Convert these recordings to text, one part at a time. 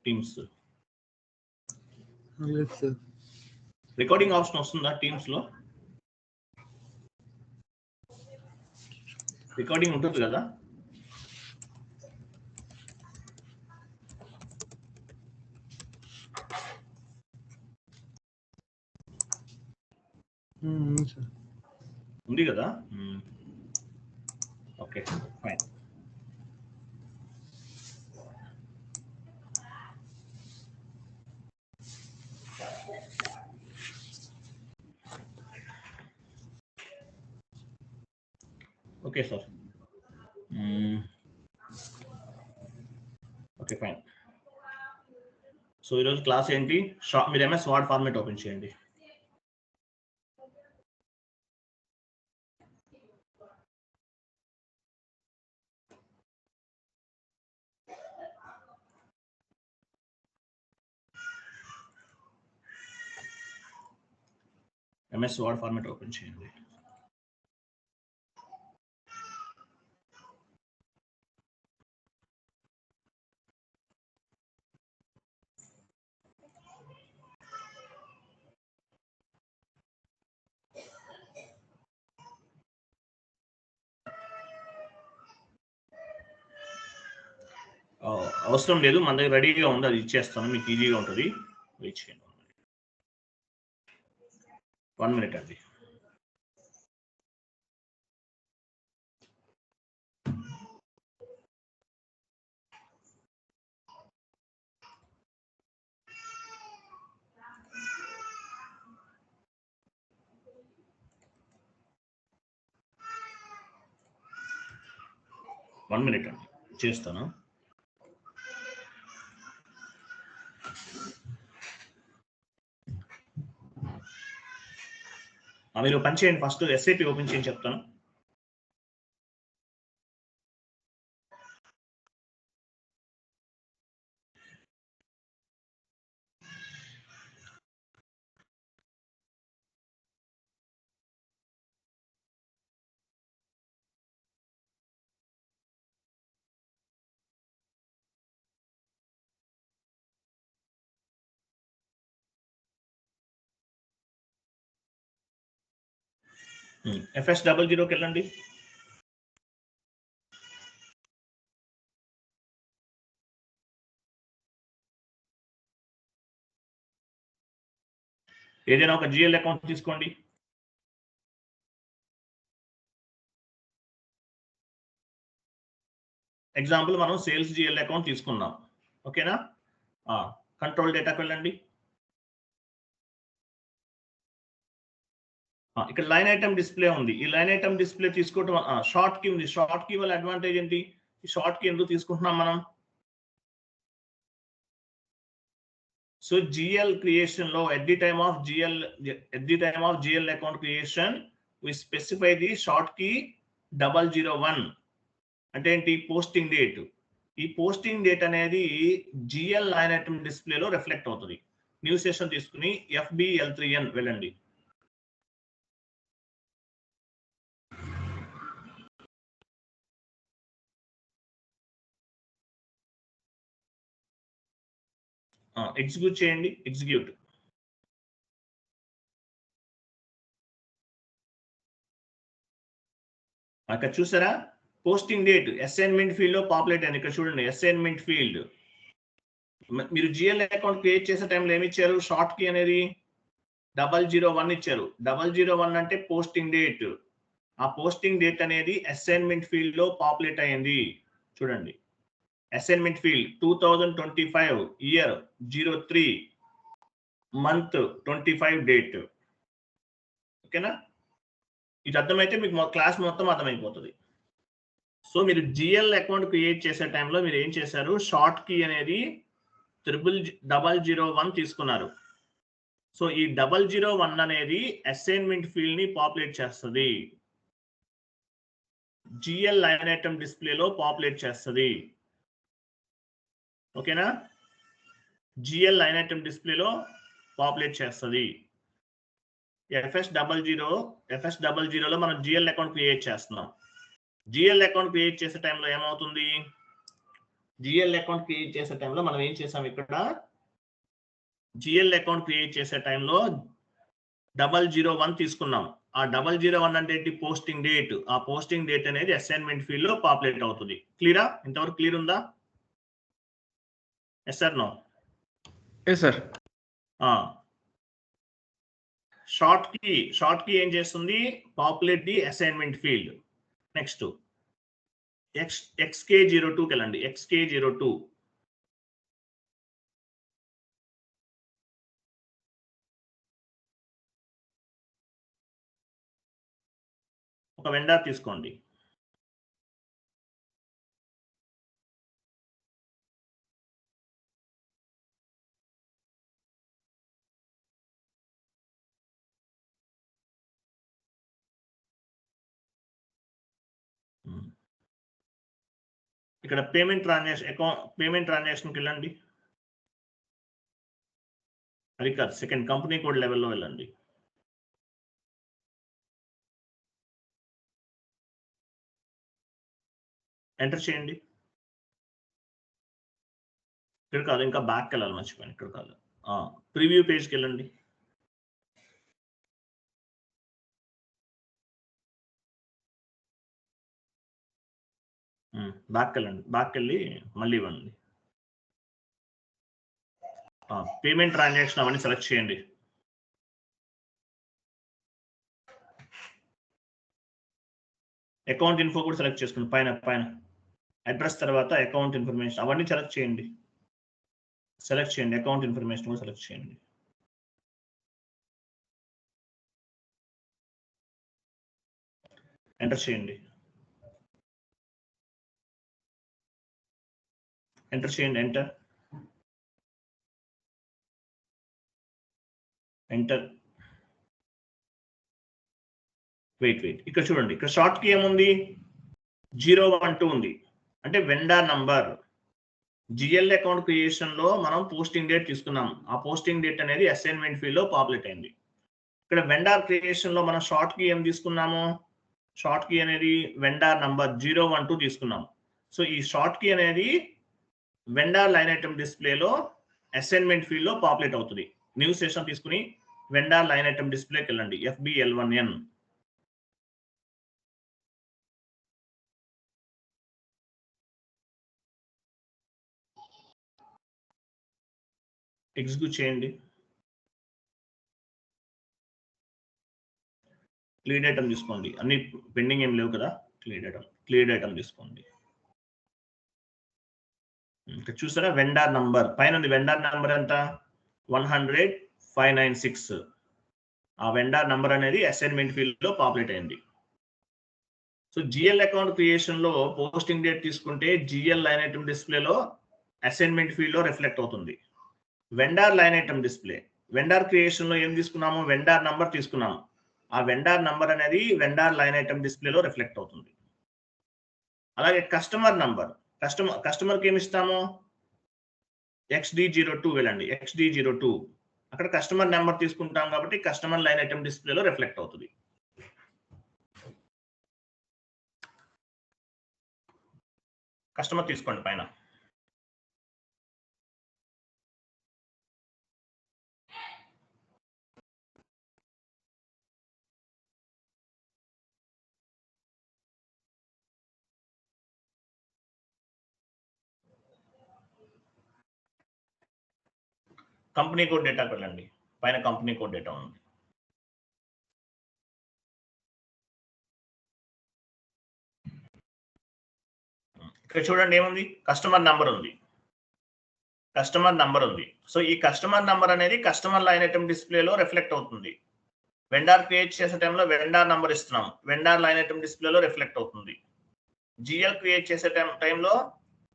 Teams లేదు sir. Recording option వస్తుందా teams లో? రికార్డింగ్ ఉంటుంది కదా? సార్ ఉంది కదా? Okay fine. Okay sir. Okay fine. So ఈరోజు క్లాస్ ఏంటి? మీరు MS వర్డ్ ఫార్మాట్ ఓపెన్ చేయండి. MS వర్డ్ ఫార్మాట్ ఓపెన్ చేయండి. అవసరం లేదు, మన దగ్గర రెడీగా ఉంది, అది ఇచ్చేస్తాను, మీకు ఈజీగా ఉంటుంది. వెయిట్ చేయండి 1 minute అండి. వన్ మినిట్ అండి, చేస్తాను. మీరు పని చేయండి, ఫస్ట్ SAP ఓపెన్ చేయండి చెప్తాను. FS00కి వెళ్ళండి. ఏదైనా ఒక GL అకౌంట్ తీసుకోండి. ఎగ్జాంపుల్ మనం సేల్స్ GL అకౌంట్ తీసుకున్నాం, ఓకేనా? కంట్రోల్ డేటాకి వెళ్ళండి. ఇక్కడ లైన్ ఐటమ్ డిస్ప్లే ఉంది. ఈ లైన్ ఐటమ్ డిస్ప్లే తీసుకోవటం షార్ట్ కీ ఉంది. షార్ట్ కీ వల్ల అడ్వాంటేజ్ ఏంటి? ఈ షార్ట్ కీ ఎందుకు తీసుకుంటున్నాం మనం? సో GL creation లో at the time of GL account creation we specify the short key 001. అంటే ఏంటి? Posting date. ఈ పోస్టింగ్ డేట్ అనేది GL లైన్ ఐటమ్ డిస్ప్లేలో రిఫ్లెక్ట్ అవుతుంది. న్యూ సెషన్ తీసుకుని FBL3N వెళ్ళండి. ఎగ్జిక్యూట్ చేయండి. ఎగ్జిక్యూట్. అక్కడ చూసారా? పోస్టింగ్ డేట్ అసైన్మెంట్ ఫీల్డ్ లో పాపులేట్ అయింది. ఇక్కడ చూడండి, అసైన్మెంట్ ఫీల్డ్. మీరు GL అకౌంట్ క్రియేట్ చేసే టైంలో ఏమి ఇచ్చారు? షార్ట్ కీ అనేది 001 ఇచ్చారు. 001 అంటే పోస్టింగ్ డేట్. ఆ పోస్టింగ్ డేట్ అనేది అసైన్మెంట్ ఫీల్డ్ లో పాపులేట్ అయ్యింది. చూడండి, assignment field 2025 year 03 month 25 date. ఓకేనా? ఇది అర్థమైతే మీకు క్లాస్ మొత్తం అర్థమైపోతుంది. సో మీరు GL అకౌంట్ క్రియేట్ చేసే టైంలో మీరు ఏం చేశారు? షార్ట్ కీ అనేది 001 తీసుకున్నారు. సో ఈ 001 అనేది అసైన్మెంట్ ఫీల్డ్ ని పాపులేట్ చేస్తుంది, GL లైన్ ఐటమ్ డిస్ప్లేలో పాపులేట్ చేస్తుంది. ఓకేనా? GL లైన్ ఐటమ్ డిస్ప్లేలో పాపులేట్ చేస్తుంది. FS00లో మనం GL అకౌంట్ క్రియేట్ చేస్తున్నాం. GL అకౌంట్ క్రియేట్ చేసే టైంలో ఏమవుతుంది? జిఎల్ అకౌంట్ క్రియేట్ చేసే టైంలో మనం ఏం చేసాం ఇక్కడ జిఎల్ అకౌంట్ క్రియేట్ చేసే టైంలో 001 తీసుకున్నాం. ఆ 001 అంటే ఏంటి? Posting date. ఆ పోస్టింగ్ డేట్ అనేది అసైన్మెంట్ ఫీల్డ్ లో పాపులేట్ అవుతుంది. క్లియరా? ఇంతవరకు క్లియర్ ఉందా? Yes sir no? Yes sir. Short key ఏం చేస్తుంది? Populate the assignment field. Next XK02 కి వెళ్ళండి. XK02 ఒక వెండర్ తీసుకోండి. ఇక్కడ పేమెంట్ ట్రాన్సాక్షన్కి వెళ్ళండి. అది కాదు, సెకండ్ కంపెనీ కోడ్ లెవెల్లో వెళ్ళండి. ఎంటర్ చేయండి. ఇక్కడ కాదు, ఇంకా బ్యాక్ వెళ్ళాలి, మర్చిపోయాను. ఇక్కడ కాదు, ప్రివ్యూ పేజ్కి వెళ్ళండి. బ్యాక్ వెళ్ళండి. బ్యాక్ వెళ్ళి మళ్ళీ ఇవ్వండి. పేమెంట్ ట్రాన్సాక్షన్ అవన్నీ సెలెక్ట్ చేయండి. అకౌంట్ ఇన్ఫో కూడా సెలెక్ట్ చేసుకోండి. పైన అడ్రస్ తర్వాత అకౌంట్ ఇన్ఫర్మేషన్ అవన్నీ సెలెక్ట్ చేయండి. అకౌంట్ ఇన్ఫర్మేషన్ కూడా సెలెక్ట్ చేయండి. ఎంటర్ చేయండి. ఎంటర్. వెయిట్ ఇక్కడ చూడండి, ఇక్కడ షార్ట్ కి ఏముంది? 012 ఉంది, అంటే vendor number. GL account creation లో మనం పోస్టింగ్ డేట్ తీసుకున్నాం. ఆ పోస్టింగ్ డేట్ అనేది అసైన్మెంట్ ఫీల్డ్ లో పాపులేట్ అయింది. ఇక్కడ వెండర్ క్రియేషన్ లో మనం షార్ట్ కి ఏం తీసుకున్నాము? షార్ట్ కీ అనేది వెండర్ నంబర్ 012 తీసుకున్నాం. సో ఈ షార్ట్ కీ అనేది వెండర్ లైన్ ఐటమ్ డిస్ప్లేలో అసైన్మెంట్ ఫీల్డ్ లో పాపులేట్ అవుతుంది. న్యూ సెషన్ తీసుకుని వెండర్ లైన్ ఐటమ్ డిస్ప్లేకి వెళ్ళండి. FBL1N. ఎగ్జిక్యూట్ చేయండి. క్లియర్ ఐటమ్ తీసుకోండి. అన్ని పెండింగ్ ఏం లేవు కదా. క్లియర్ ఐటమ్ తీసుకోండి. ఇక్కడ చూసారా వెండర్ నంబర్ పైన ఉంది. వెండర్ నంబర్ ఎంత? 100,596. ఆ వెండర్ నంబర్ అనేది అసైన్మెంట్ ఫీల్డ్ లో పాపులేట్ అయింది. సో జిఎల్ అకౌంట్ క్రియేషన్ లో పోస్టింగ్ డేట్ తీసుకుంటే జిఎల్ లైన్ ఐటమ్ డిస్ప్లేలో అసైన్మెంట్ ఫీల్డ్ లో రిఫ్లెక్ట్ అవుతుంది. Vendor line item display, vendor creation లో ఏం తీసుకున్నాము? వెండర్ నంబర్ తీసుకున్నాము. ఆ వెండర్ నంబర్ అనేది వెండర్ లైన్ ఐటమ్ డిస్ప్లేలో రిఫ్లెక్ట్ అవుతుంది. అలాగే కస్టమర్ నంబర్, కస్టమర్కి ఏమి ఇస్తాము? XD02 వెళ్ళండి. XD02 అక్కడ కస్టమర్ నెంబర్ తీసుకుంటాం కాబట్టి కస్టమర్ లైన్ ఐటమ్ డిస్ప్లేలో రిఫ్లెక్ట్ అవుతుంది. కస్టమర్ తీసుకోండి పైన. కంపెనీ కోడ్ డేటాకి వెళ్ళండి. పైన కంపెనీ కోడ్ డేటా ఉంది. ఇక్కడ చూడండి ఏముంది? కస్టమర్ నంబర్ ఉంది. సో ఈ కస్టమర్ నంబర్ అనేది కస్టమర్ లైన్ ఐటమ్ డిస్ప్లేలో రిఫ్లెక్ట్ అవుతుంది. వెండర్ క్రియేట్ చేసే టైంలో వెండర్ నంబర్ ఇస్తున్నాం, వెండర్ లైన్ ఐటమ్ డిస్ప్లేలో రిఫ్లెక్ట్ అవుతుంది. జిఎల్ క్రియేట్ చేసే టైంలో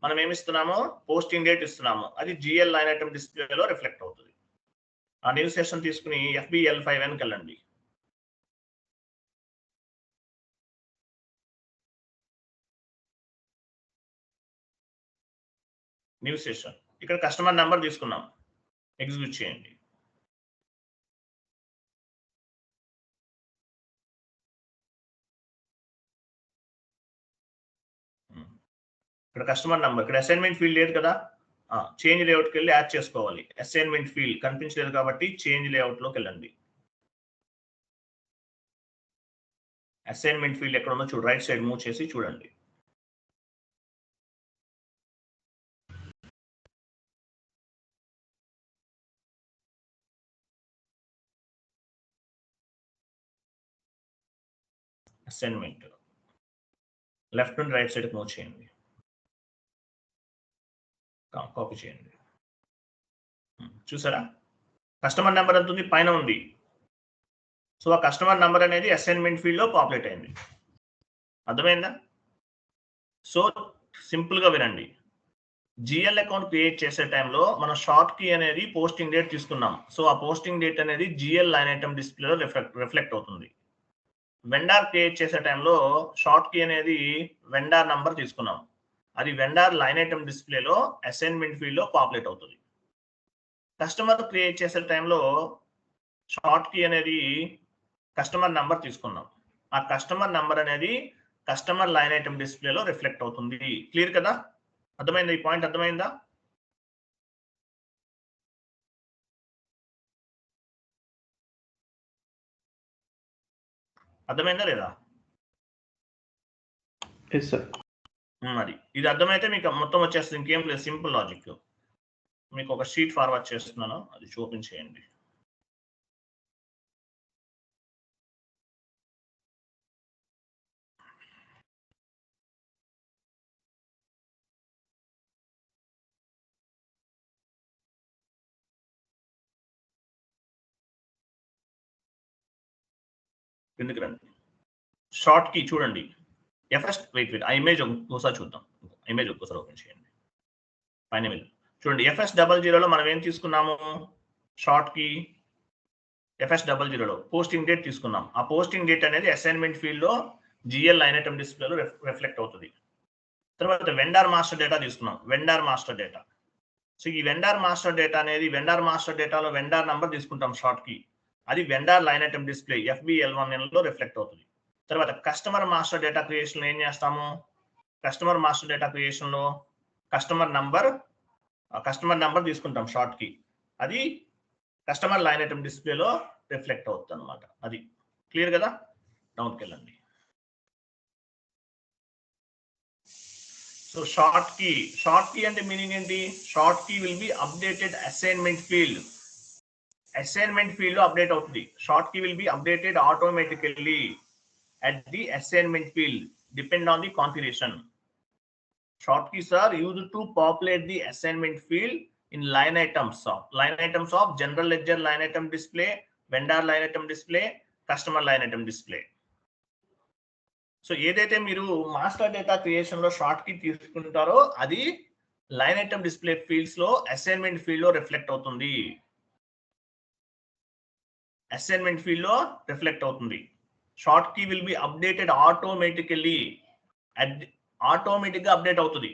మనం ఏమి ఇస్తున్నాము? పోస్టింగ్ డేట్ ఇస్తున్నాము, అది జిఎల్ లైన్ ఐటమ్ డిస్ప్లేలో రిఫ్లెక్ట్ అవుతుంది. ఆ న్యూ సెషన్ తీసుకుని FBL5Nకి వెళ్ళండి. న్యూ సెషన్, ఇక్కడ కస్టమర్ నెంబర్ తీసుకున్నాం. ఎగ్జిక్యూట్ చేయండి. ఇక్కడ కస్టమర్ నంబర్, ఇక్కడ అసైన్మెంట్ ఫీల్డ్ లేదు కదా, చేంజ్ లేఅవుట్కి వెళ్ళి యాడ్ చేసుకోవాలి. అసైన్మెంట్ ఫీల్డ్ కనిపించలేదు కాబట్టి చేంజ్ లేఅవుట్లోకి వెళ్ళండి. అసైన్మెంట్ ఫీల్డ్ ఎక్కడ ఉందో చూడు, రైట్ సైడ్ మూవ్ చేసి చూడండి. అసైన్మెంట్ లెఫ్ట్ నుండి రైట్ సైడ్కి మూవ్ చేయండి, కాపీ చేయండి. చూసారా కస్టమర్ నెంబర్ ఎంత ఉంది, పైన ఉంది. సో ఆ కస్టమర్ నెంబర్ అనేది అసైన్మెంట్ ఫీల్డ్ లో పాపులేట్ అయింది. అర్థమైందా? సో సింపుల్ గా వినండి. జిఎల్ అకౌంట్ క్రియేట్ చేసే టైంలో మనం షార్ట్ కీ అనేది పోస్టింగ్ డేట్ తీసుకున్నాం. సో ఆ పోస్టింగ్ డేట్ అనేది జిఎల్ లైన్ ఐటమ్ డిస్ప్లేలో రిఫ్లెక్ట్ అవుతుంది. వెండార్ క్రియేట్ చేసే టైంలో షార్ట్ కీ అనేది వెండార్ నంబర్ తీసుకున్నాం, అది వెండార్ లైన్ ఐటమ్ డిస్ప్లేలో అసైన్మెంట్ ఫీల్డ్ లో పాపులేట్ అవుతుంది. కస్టమర్ క్రియేట్ చేసే టైంలో షార్ట్ కీ అనేది కస్టమర్ నంబర్ తీసుకున్నాం, ఆ కస్టమర్ నంబర్ అనేది కస్టమర్ లైన్ ఐటమ్ డిస్ప్లేలో రిఫ్లెక్ట్ అవుతుంది. క్లియర్ కదా? అర్థమైందా? ఈ పాయింట్ అర్థమైందా? అర్థమైందా లేదా? మరి ఇది అర్థమైతే మీకు మొత్తం వచ్చేస్తుంది, ఇంకేం లేదు, సింపుల్ లాజిక్. మీకు ఒక షీట్ ఫార్వర్డ్ చేస్తున్నాను, అది చూపించేయండి. ఎందుకు రండి, షార్ట్ కీ చూడండి. ఎఫ్ఎస్ వెయిట్ ఆ ఇమేజ్ ఒకసారి చూద్దాం, ఇమేజ్ ఒక్కసారి ఓపెన్ చేయండి. పైన ఇమేజ్ చూడండి. FS00లో మనం ఏం తీసుకున్నాము, షార్ట్ కీ FS00లో పోస్టింగ్ డేట్ తీసుకున్నాం. ఆ పోస్టింగ్ డేట్ అనేది అసైన్మెంట్ ఫీల్డ్ లో జిఎల్ లైన్ ఐటమ్ డిస్ప్లేలో రిఫ్లెక్ట్ అవుతుంది. తర్వాత వెండార్ మాస్టర్ డేటా తీసుకున్నాం, వెండార్ మాస్టర్ డేటా. సో ఈ వెండార్ మాస్టర్ డేటా అనేది వెండార్ మాస్టర్ డేటాలో వెండార్ నంబర్ తీసుకుంటాం షార్ట్ కీ, అది vendor line item display FBL1N లో రిఫ్లెక్ట్ అవుతుంది. తర్వాత కస్టమర్ మాస్టర్ డేటా క్రియేషన్ ఏం చేస్తాము, కస్టమర్ మాస్టర్ డేటా క్రియేషన్ లో కస్టమర్ నంబర్ తీసుకుంటాం షార్ట్ కీ, అది కస్టమర్ లైన్ ఐటమ్ డిస్ప్లేలో రిఫ్లెక్ట్ అవుతుంది అనమాట. అది క్లియర్ కదా? డౌన్కి వెళ్ళండి. సో షార్ట్ కీ అంటే మీనింగ్ ఏంటి? Short key will be updated assignment field. Assignment field లో అప్డేట్ అవుతుంది. Short key will be updated automatically at the assignment field depend on the configuration. Short keys are used to populate the assignment field in line items of general ledger line item display, vendor line item display, customer line item display. So ఏదైతే మీరు master data creation లో short key తీసుకుంటారో అది line item display fields లో assignment field లో reflect అవుతుంది. Assignment field లో reflect అవుతుంది. Short key will be updated automatically automatic గా అప్డేట్ అవుతుంది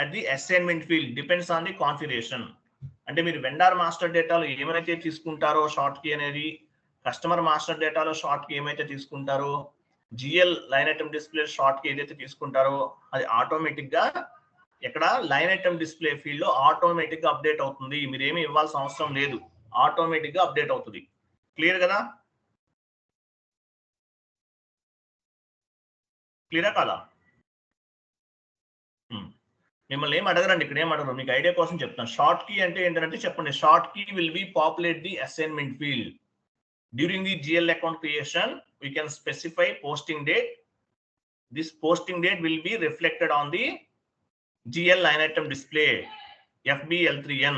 at the assignment field depends on the configuration. అంటే మీరు వెండార్ మాస్టర్ డేటాలో ఏమైతే తీసుకుంటారో షార్ట్ కీ అనేది, కస్టమర్ మాస్టర్ డేటాలో షార్ట్ కీ ఏమైతే తీసుకుంటారో, GL line item display short key ఏదైతే తీసుకుంటారో అది ఆటోమేటిక్ గా ఇక్కడ లైన్ ఐటమ్ డిస్ప్లే ఫీల్డ్ లో ఆటోమేటిక్ గా అప్డేట్ అవుతుంది. మీరు ఏమి ఇవ్వాల్సిన అవసరం లేదు, ఆటోమేటిక్ గా అప్డేట్ అవుతుంది. క్లియర్ కదా? క్లియరా కాదా? మిమ్మల్ని ఏం అడగరండి, ఇక్కడ ఏం అడగరు, మీకు ఐడియా కోసం చెప్తాను. షార్ట్ కీ అంటే ఏంటంటే చెప్పండి. Short key will be populate the assignment field during the GL account creation. We can specify posting date. This posting date will be reflected on the GL line item display FBL3N.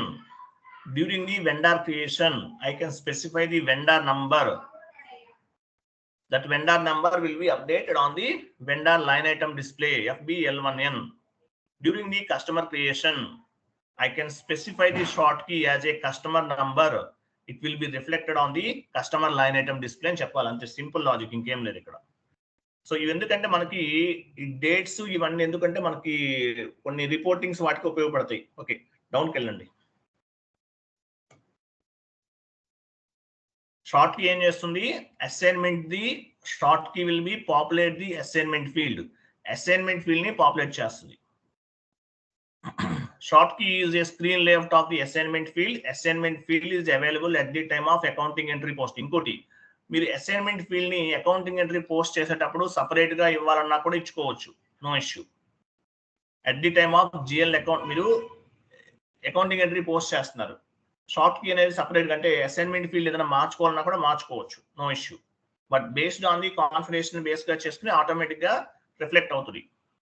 During the vendor creation, I can specify the vendor number. That vendor number will be updated on the vendor line item display FBL1N. During the customer creation, I can specify the short key as a customer number. It will be reflected on the customer line item display అని చెప్పాలి. అంతే, simple logic, ఇంకేం లేదు ఇక్కడ. So ఇవి ఎందుకంటే మనకి ఈ డేట్స్ ఇవన్నీ ఎందుకంటే మనకి కొన్ని రిపోర్టింగ్స్ వాటికి ఉపయోగపడతాయి. ఓకే, డౌన్కి వెళ్ళండి. షార్ట్ కీ ఏం చేస్తుంది, assignment the short key will be populate the assignment field. Assignment field ని పాపులేట్ చేస్తుంది. Short key is a screen layout of the assignment field. Assignment field is available at the time of accounting entry post. ఇంకోటి, మీరు assignment field ని accounting entry post చేసేటప్పుడు separate గా ఇవ్వాలన్నా కూడా ఇచ్చుకోవచ్చు, no issue. At the time of GL account మీరు accounting entry post చేస్తున్నారు, షార్ట్ కీ అనేది సపరేట్ గా, అంటే అసైన్మెంట్ ఫీల్డ్ ఏదైనా మార్చుకోవాలన్నా కూడా మార్చుకోవచ్చు, no issue. But based on the configuration base గా చేసుకుని ఆటోమేటిక్ గా రిఫ్లెక్ట్ అవుతుంది.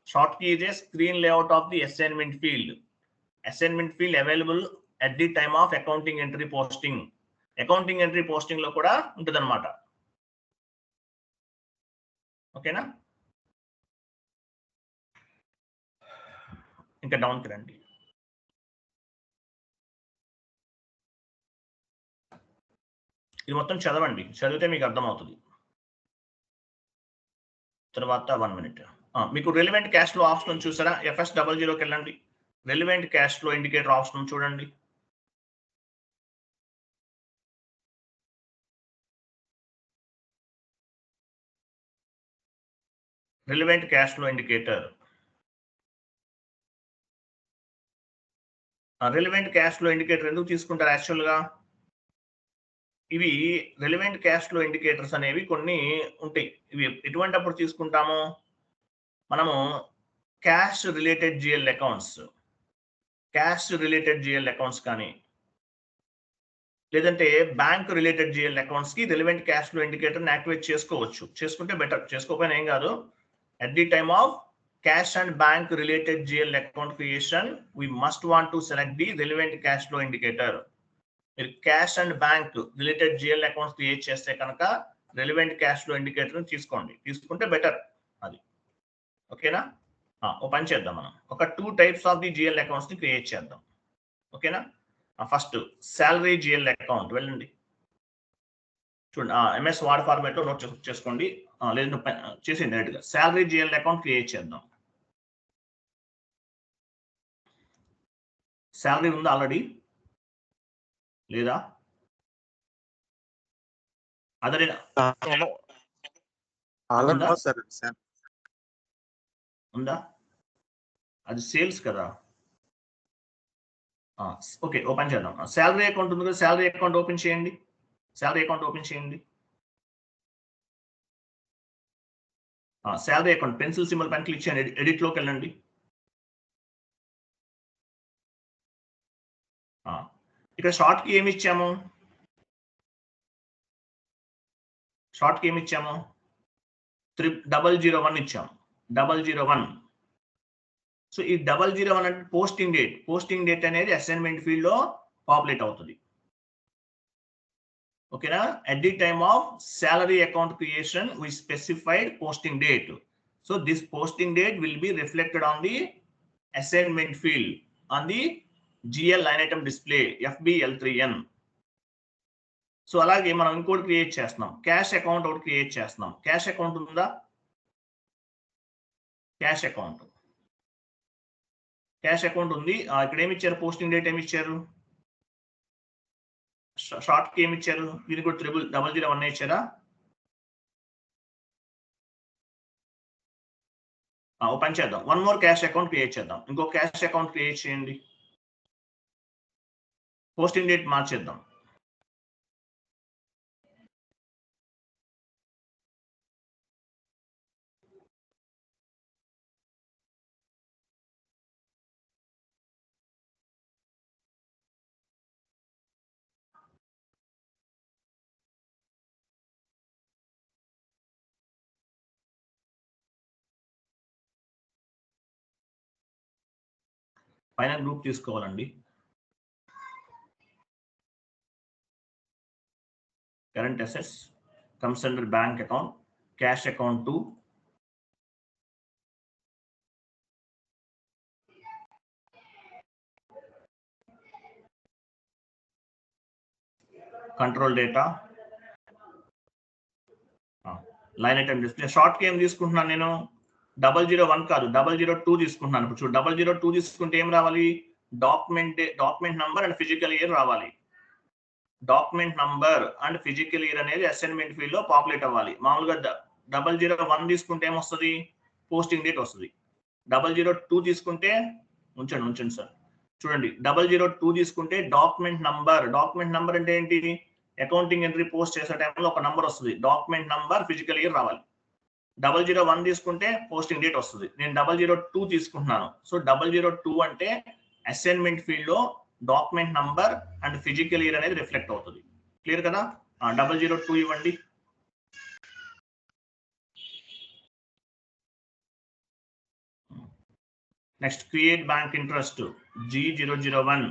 Short key is a screen layout of the assignment field. Assignment field available at the time of accounting entry posting. Accounting entry posting లో కూడా ఉంటుంది అనమాట. ఓకేనా? ఇంకా డౌన్ కి రండి. ఇది మొత్తం చదవండి, చదివితే మీకు అర్థమవుతుంది. తర్వాత 1 minute. మీకు రిలవెంట్ క్యాష్ ఫ్లో ఆప్షన్ చూసారా? FS00కి వెళ్ళండి, relevant cash flow indicator option చూడండి. Relevant cash flow indicator. Relevant cash flow indicator ఎందుకు తీసుకుంటారు? యాక్చువల్గా ఇవి రిలవెంట్ క్యాష్ ఫ్లో ఇండికేటర్స్ అనేవి కొన్ని ఉంటాయి. ఇవి ఎటువంటి అప్పుడు తీసుకుంటాము? మనము క్యాష్ రిలేటెడ్ జిఎల్ అకౌంట్స్, కానీ లేదంటే బ్యాంక్ రిలేటెడ్ జిఎల్ అకౌంట్స్ కి relevant cash flow indicator activate చేసుకోవచ్చు. చేసుకుంటే బెటర్, చేసుకోకపోయినా ఏం కాదు. At the time of cash and bank related GL account creation we must want to select the relevant cash flow indicator. మీరు cash and bank related GL accounts create చేస్తే కనుక relevant cash flow indicator తీసుకోండి, తీసుకుంటే better అది. ఓకేనా? ఓ పని చేద్దాం, మనం ఒక 2 types of the GL accounts ని క్రియేట్ చేద్దాం. ఓకేనా? ఫస్ట్ శాలరీ జిఎల్ అకౌంట్ వెళ్ళండి, చూడండి. ఎంఎస్ వర్డ్ ఫార్మాట్ లో నోట్ చేసుకోండి, లేదు చేసేయండి డైరెక్ట్ గా. శాలరీ జిఎల్ అకౌంట్ క్రియేట్ చేద్దాం. శాలరీ ఉందా ఆల్రెడీ? లేదా? అదే ఉందా? అది సేల్స్ కదా. ఓకే, ఓపెన్ చేద్దాం. శాలరీ అకౌంట్ ఉంది కదా, శాలరీ అకౌంట్ ఓపెన్ చేయండి. శాలరీ అకౌంట్ ఓపెన్ చేయండి. శాలరీ అకౌంట్ పెన్సిల్ సింబల్ పైన క్లిక్ చేయండి, ఎడిట్ లోకి వెళ్ళండి. ఇక్కడ షార్ట్ కి ఏమి ఇచ్చాము? షార్ట్ కి ఏమి ఇచ్చాము? 001 ఇచ్చాము, 001. సో ఈ 001 అంటే పోస్టింగ్ డేట్ అనేది అసైన్మెంట్ ఫీల్డ్ లో పాపులేట్ అవుతుంది. ఓకేనా? At the time of salary account creation we specified posting date. So this posting date will be reflected on the assignment field on the GL line item display FBL3N. So అలాగే మనం ఇంకోటి create చేస్తున్నాం, cash account ఒకటి create చేస్తున్నాం. Cash account ఉందా? Cash account ఉంది. ఇక్కడ ఏమి ఇచ్చారు? పోస్టింగ్ డేట్ ఏమి ఇచ్చారు? షార్ట్ కి ఏమి ఇచ్చారు? దీనికి కూడా 001 ఇచ్చారా? ఓపెన్ చేద్దాం. 1 more క్యాష్ అకౌంట్ క్రియేట్ చేద్దాం. ఇంకో క్యాష్ అకౌంట్ క్రియేట్ చేయండి, పోస్టింగ్ డేట్ మార్చేద్దాం. పైన గ్రూప్ తీసుకోవాలండి. Current assets comes under bank account, cash account 2, control data, line item display. Short కి ఏం తీసుకుంటున్నాను నేను? 001 కాదు, 002 తీసుకుంటున్నాను. ఇప్పుడు చూడు, 002 తీసుకుంటే ఏం రావాలి? Document number and physical year రావాలి. Document number and physical year అనేది అసైన్మెంట్ ఫీల్డ్ లో పాపులేట్ అవ్వాలి. మామూలుగా 001 తీసుకుంటే ఏమొస్తుంది? పోస్టింగ్ డేట్ వస్తుంది. 002 తీసుకుంటే ఉంచండి సార్. చూడండి 002 తీసుకుంటే డాక్యుమెంట్ నంబర్ అంటే ఏంటి? అకౌంటింగ్ ఎంట్రీ పోస్ట్ చేసే టైంలో ఒక నంబర్ వస్తుంది, డాక్యుమెంట్ నంబర్ ఫిజికల్ ఇయర్ రావాలి. 001 తీసుకుంటే పోస్టింగ్ డేట్ వస్తుంది. నేను 002 తీసుకుంటున్నాను. సో 002 అంటే అసైన్మెంట్ ఫీల్డ్ లో document number and physical year అనేది రిఫ్లెక్ట్ అవుతుంది. క్లియర్ కదా? 002 ఇవ్వండి. Next create bank interest G001.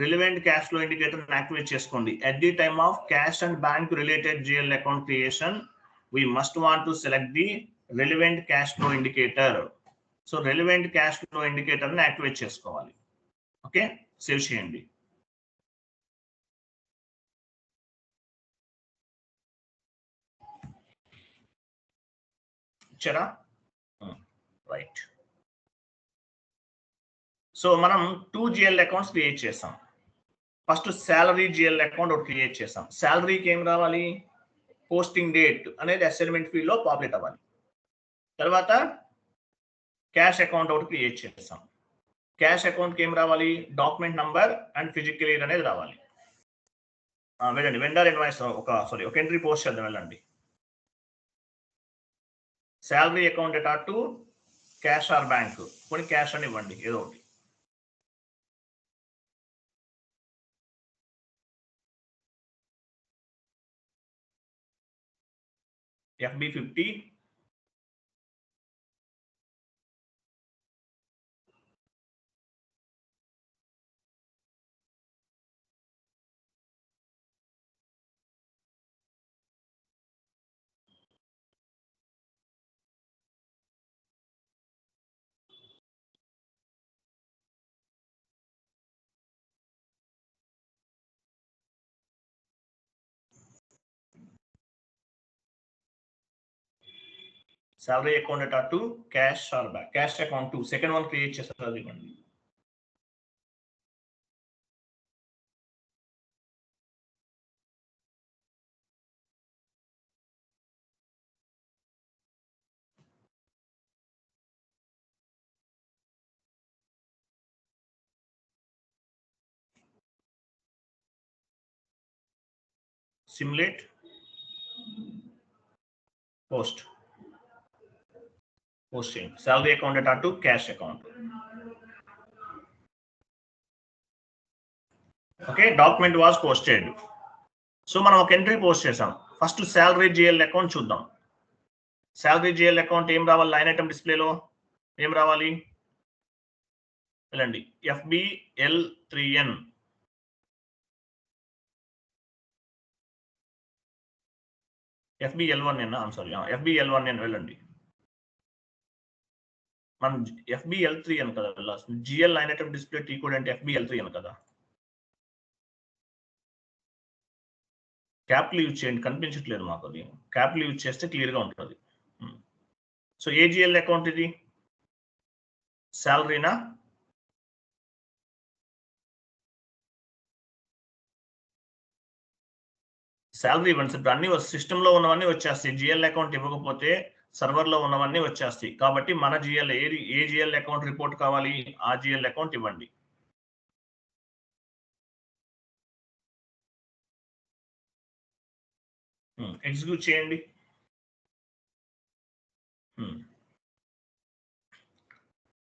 Relevant cash flow indicator activate చేసుకోండి. At the time of cash and bank related GL account creation we must want to select the relevant cash flow indicator. So relevant cash flow indicator ని activate చేసుకోవాలి. Okay, save చేయండి. ఇచ్చారా? Right. So మనం 2 GL accounts create చేసాం. First salary GL account ఒకటి create చేసాం. శాలరీకి ఏం రావాలి? పోస్టింగ్ డేట్ అనేది అసైన్మెంట్ ఫీల్డ్ లో పాపులేట్ అవ్వాలి. తర్వాత క్యాష్ అకౌంట్ ఒకటి క్రియేట్ చేసాం. క్యాష్ అకౌంట్కి ఏం రావాలి? Document number and physical year అనేది రావాలి. వెళ్ళండి, వెండర్ ఇన్వాయిస్ ఒక ఎంట్రీ పోస్ట్ చేద్దాం. వెళ్ళండి, salary account data to cash or bank. కొన్ని క్యాష్ అని ఇవ్వండి, ఏదో ఒకటి. FB 50. Salary account data to cash or back. Cash account to second one create చేస్తారు అది ఇవ్వండి. Simulate posting salary account data to cash account. Okay, document was posted. So మనం ఒక ఎంట్రీ పోస్ట్ చేసాం. ఫస్ట్ శాలరీ GL అకౌంట్ చూద్దాం. Salary GL account ఏం రావాలి? Line item డిస్ప్లేలో ఏం రావాలి? వెళ్ళండి, FBL3N. FBL1N, సారీ, FBL1N వెళ్ళండి. మనం FBL3N కదా వెళ్ళాల్సింది. GL line item display T code అంటే FBL3N కదా. క్యాప్లు యూజ్ చేయండి, కనిపించట్లేదు మాకు. అది క్యాప్లు యూజ్ చేస్తే క్లియర్గా ఉంటుంది. సో ఏ GL అకౌంట్ ఇది? శాలరీనా? శాలరీ ఇవ్వండి సార్. అన్ని సిస్టంలో ఉన్నవన్నీ వచ్చేస్తాయి. GL అకౌంట్ ఇవ్వకపోతే సర్వర్లో ఉన్నవన్నీ వచ్చేస్తాయి. కాబట్టి మన GL ఏ GL అకౌంట్ రిపోర్ట్ కావాలి? ఆ GL అకౌంట్ ఇవ్వండి. ఎగ్జిక్యూట్ చేయండి.